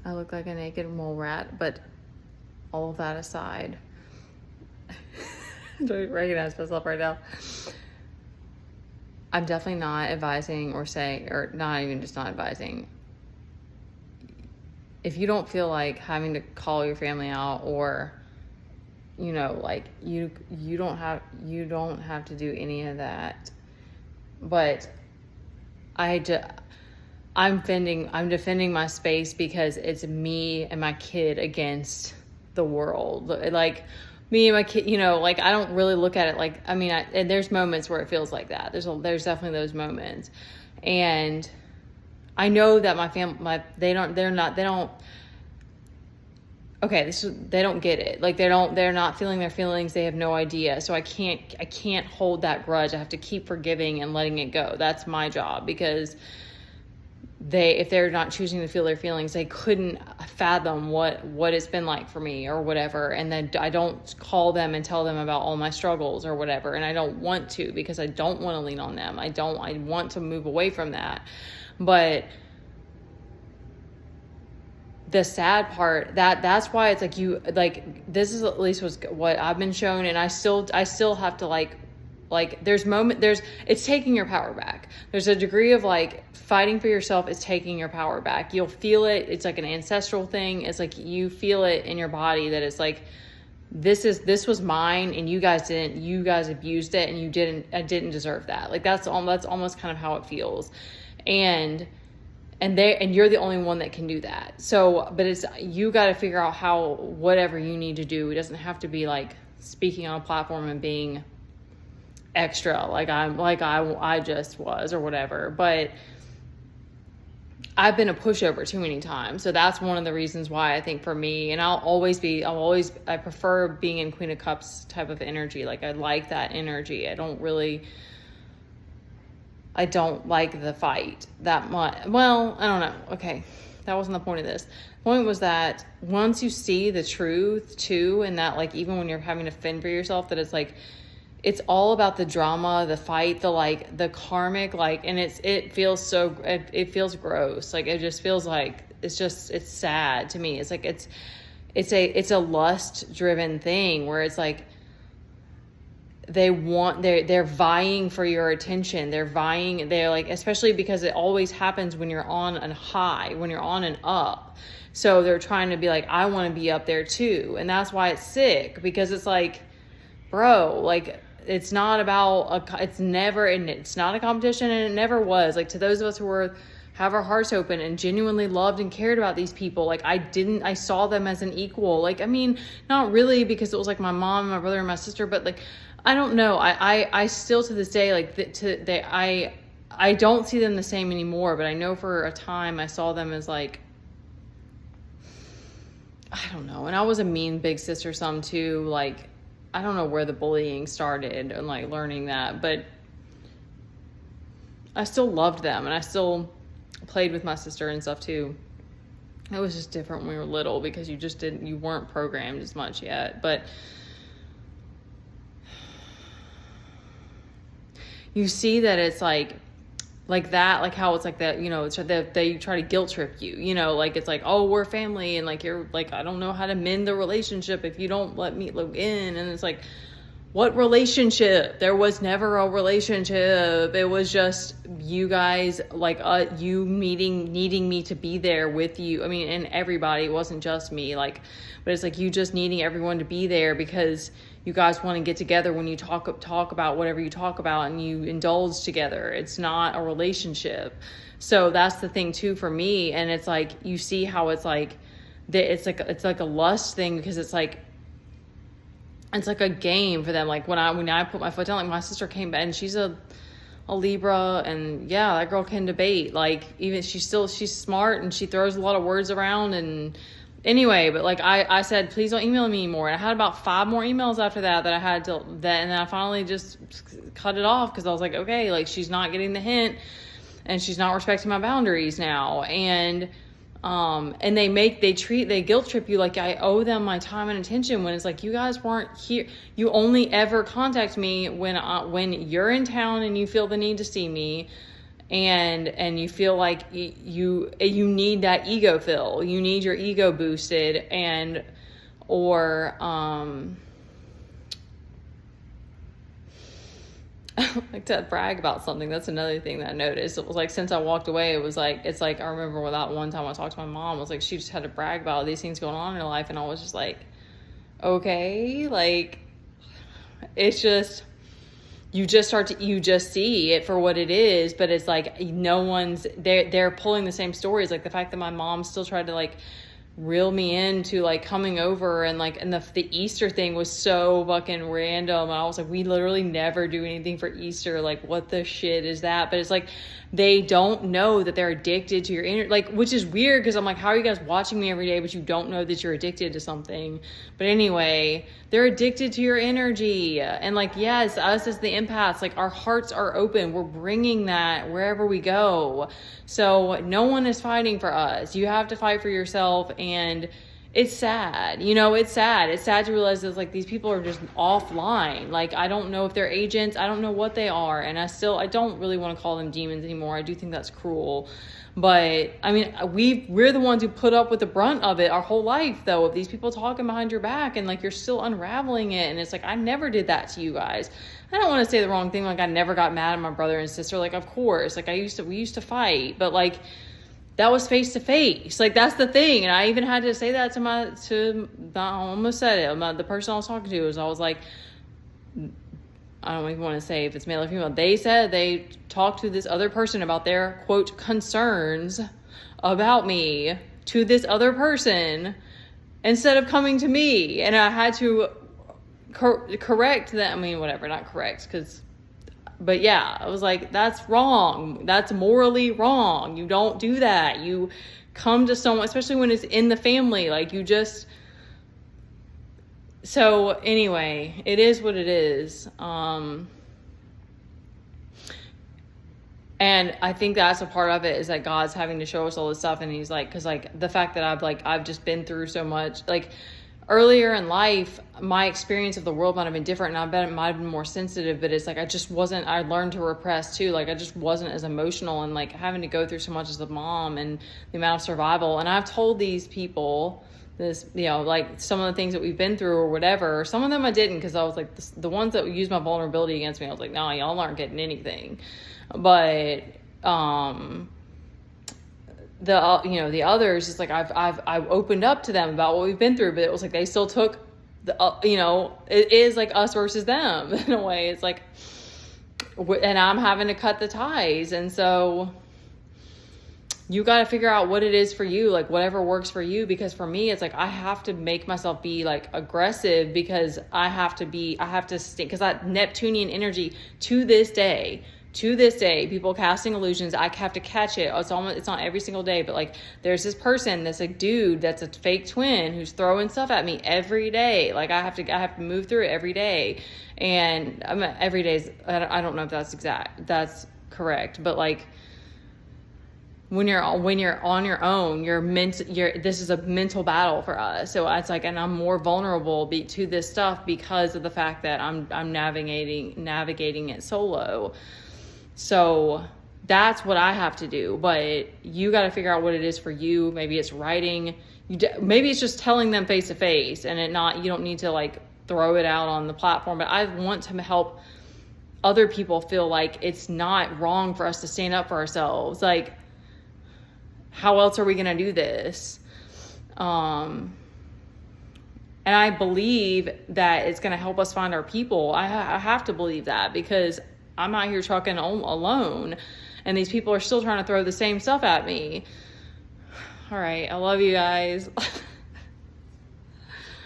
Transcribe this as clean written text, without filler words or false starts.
I look like a naked mole rat, but all of that aside, I don't recognize myself right now. I'm definitely not advising or saying, or not even just not advising. If you don't feel like having to call your family out, or like you don't have to do any of that. But I'm defending my space because it's me and my kid against the world. Like me and my kid, like I don't really look at it like, I mean, and there's moments where it feels like that. There's definitely those moments. And I know that my family, they don't get it. Like they're not feeling their feelings. They have no idea. So I can't hold that grudge. I have to keep forgiving and letting it go. That's my job, because if they're not choosing to feel their feelings, they couldn't fathom what it's been like for me or whatever. And then I don't call them and tell them about all my struggles or whatever. And I don't want to, because I don't want to lean on them. I want to move away from that. But the sad part, that's why it's like this is at least was what I've been shown. And I still have to it's taking your power back. There's a degree of fighting for yourself is taking your power back. You'll feel it. It's like an ancestral thing. It's like you feel it in your body that it's like, this was mine and you guys abused it and I didn't deserve that. Like that's almost kind of how it feels. And you're the only one that can do that. So, but you got to figure out whatever you need to do. It doesn't have to be like speaking on a platform and being extra I just was or whatever. But I've been a pushover too many times. So that's one of the reasons why I think for me, and I prefer being in Queen of Cups type of energy. Like I like that energy. I don't like the fight that much. Well, I don't know. Okay. That wasn't the point of this. The point was that once you see the truth too, and that even when you're having to fend for yourself, that it's all about the drama, the fight, the karmic, and it feels gross. It just feels like it's sad to me. It's like, it's a lust driven thing where it's like, they're vying for your attention. They're especially because it always happens when you're on a high, when you're on an up. So they're trying to be like, I want to be up there too. And that's why it's sick, because it's like, bro, it's not it's not a competition, and it never was. To those of us who have our hearts open and genuinely loved and cared about these people, I saw them as an equal. I mean, not really, because it was my mom, my brother, and my sister, but I don't know. I still to this day, I don't see them the same anymore, but I know for a time I saw them as I don't know. And I was a mean big sister some too. I don't know where the bullying started and learning that, but I still loved them and I still played with my sister and stuff too. It was just different when we were little because you weren't programmed as much yet, but you see that it's like that, how it's that, they try to guilt trip you, it's oh, we're family. And you're I don't know how to mend the relationship if you don't let me in. And it's what relationship? There was never a relationship. It was just you guys, you needing me to be there with you. I mean, and everybody, it wasn't just me, but it's you just needing everyone to be there because you guys want to get together when you talk about whatever you talk about and you indulge together. It's not a relationship. So that's the thing too for me. And it's you see how it's it's like a lust thing, because it's like a game for them. When I put my foot down, my sister came back and she's a Libra, and yeah, that girl can debate. Even she's smart and she throws a lot of words around. And anyway, but I said, please don't email me anymore. And I had about 5 more emails after that I had to, and then I finally just cut it off because I was like, okay, she's not getting the hint and she's not respecting my boundaries now. And they guilt trip you I owe them my time and attention, when it's you guys weren't here. You only ever contact me when you're in town and you feel the need to see me. and you feel like you need that ego fill, you need your ego boosted, and or like to brag about something. That's another thing that I noticed. It was like, since I walked away, it was like, it's like, I remember that one time I talked to my mom, it was like she just had to brag about these things going on in her life, and I was just like, okay, like, it's just, you just see it for what it is. But it's like, no one's, they're pulling the same stories. Like the fact that my mom still tried to like reel me into like coming over, and like, and the Easter thing was so fucking random. I was like, we literally never do anything for Easter. Like, what the shit is that? But it's like, they don't know that they're addicted to your inner, like, which is weird, because I'm like, how are you guys watching me every day but you don't know that you're addicted to something? But anyway, they're addicted to your energy. And like, yes, us as the empaths, like, our hearts are open, we're bringing that wherever we go. So no one is fighting for us. You have to fight for yourself. And it's sad, it's sad. It's sad to realize that like these people are just offline. Like, I don't know if they're agents. I don't know what they are. And I don't really want to call them demons anymore. I do think that's cruel. But I mean, we're the ones who put up with the brunt of it our whole life, though, of these people talking behind your back, and like, you're still unraveling it. And it's like, I never did that to you guys. I don't want to say the wrong thing. Like, I never got mad at my brother and sister. Like, of course, like we used to fight, but like, that was face to face. Like, that's the thing. And I even had to say that to I almost said it. The person I was talking to I was like, I don't even want to say if it's male or female. They said they talked to this other person about their, quote, concerns about me to this other person instead of coming to me. And I had to correct that. I mean, whatever, not correct, but yeah, I was like, that's wrong. That's morally wrong. You don't do that. You come to someone, especially when it's in the family, like, you just, so anyway, it is what it is. And I think that's a part of it, is that God's having to show us all this stuff. And he's like, cause like the fact that I've just been through so much, like, earlier in life, my experience of the world might have been different, and I bet it might have been more sensitive, but it's like, I learned to repress too. Like, I just wasn't as emotional, and like having to go through so much as a mom and the amount of survival. And I've told these people this, like some of the things that we've been through or whatever. Some of them I didn't, because I was like, the ones that used my vulnerability against me, I was like, no, y'all aren't getting anything. But, the others, it's like I've opened up to them about what we've been through, but it was like they still took it is like us versus them in a way. It's like, and I'm having to cut the ties. And so you got to figure out what it is for you, like whatever works for you. Because for me, it's like, I have to make myself be like aggressive, because I have to stay, because that Neptunian energy to this day, people casting illusions, I have to catch it. It's not every single day, but like, there's this person that's a dude that's a fake twin who's throwing stuff at me every day. Like, I have to move through it every day. And every day I don't know if that's correct, but like, when you're on your own, this is a mental battle for us. So it's like, and I'm more vulnerable to this stuff because of the fact that I'm navigating it solo. So that's what I have to do. But you got to figure out what it is for you. Maybe it's writing. Maybe it's just telling them face to face, and you don't need to like throw it out on the platform. But I want to help other people feel like it's not wrong for us to stand up for ourselves. Like, how else are we going to do this? And I believe that it's going to help us find our people. I have to believe that, because I'm out here trucking alone, and these people are still trying to throw the same stuff at me. All right. I love you guys.